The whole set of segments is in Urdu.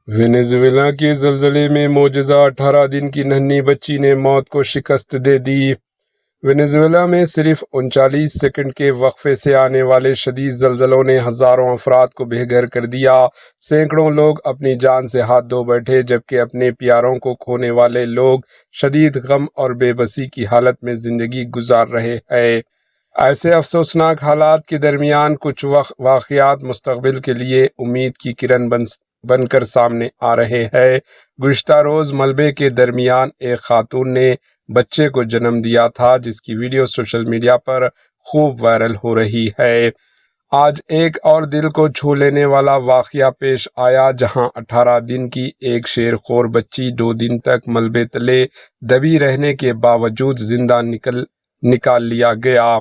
وینیزویلا کے زلزلے میں معجزہ، 18 دن کی ننھی بچی نے موت کو شکست دے دی۔ وینیزویلا میں صرف 39 سیکنڈ کے وقفے سے آنے والے شدید زلزلوں نے ہزاروں افراد کو بے گھر کر دیا۔ سینکڑوں لوگ اپنی جان سے ہاتھ دھو بیٹھے، جبکہ اپنے پیاروں کو کھونے والے لوگ شدید غم اور بے بسی کی حالت میں زندگی گزار رہے ہیں۔ ایسے افسوسناک حالات کے درمیان کچھ واقعات مستقبل کے لیے امید کی کرن بن کر سامنے آ رہے ہیں۔ گزشتہ روز ملبے کے درمیان ایک خاتون نے بچے کو جنم دیا تھا، جس کی ویڈیو سوشل میڈیا پر خوب وائرل ہو رہی ہے۔ آج ایک اور دل کو چھو لینے والا واقعہ پیش آیا، جہاں 18 دن کی ایک شیر خور بچی 2 دن تک ملبے تلے دبی رہنے کے باوجود زندہ نکال لیا گیا۔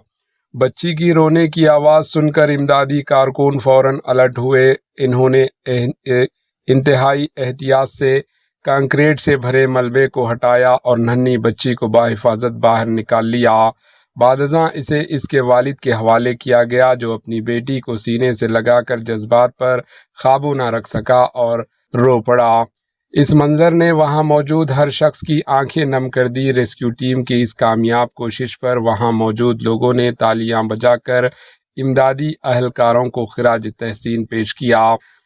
بچی کی رونے کی آواز سن کر امدادی کارکن فوراً الرٹ ہوئے۔ انہوں نے انتہائی احتیاط سے کنکریٹ سے بھرے ملبے کو ہٹایا اور ننھی بچی کو بحفاظت باہر نکال لیا۔ بعد ازاں اسے اس کے والد کے حوالے کیا گیا، جو اپنی بیٹی کو سینے سے لگا کر جذبات پر قابو نہ رکھ سکا اور رو پڑا۔ اس منظر نے وہاں موجود ہر شخص کی آنکھیں نم کر دی۔ ریسکیو ٹیم کی اس کامیاب کوشش پر وہاں موجود لوگوں نے تالیاں بجا کر امدادی اہلکاروں کو خراج تحسین پیش کیا۔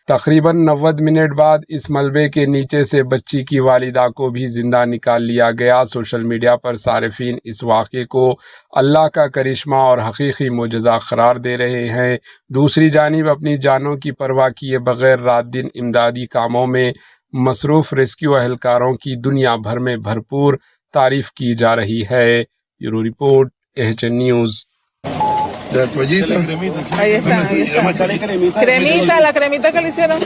تقریباً 90 منٹ بعد اس ملبے کے نیچے سے بچی کی والدہ کو بھی زندہ نکال لیا گیا۔ سوشل میڈیا پر صارفین اس واقعے کو اللہ کا کرشمہ اور حقیقی معجزہ قرار دے رہے ہیں۔ دوسری جانب اپنی جانوں کی پرواہ کیے بغیر رات دن امدادی کاموں میں مصروف ریسکیو اہلکاروں کی دنیا بھر میں بھرپور تعریف کی جا رہی ہے۔ Bureau report AHN news. Ahí está. Cremita, la cremita que le hicieron.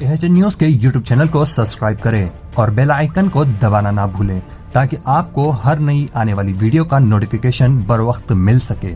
AHN news کے YouTube چینل کو سبسکرائب کریں اور بیل آئیکن کو دبانا نہ بھولیں، تاکہ آپ کو ہر نئی آنے والی ویڈیو کا نوٹیفیکیشن بر وقت مل سکے۔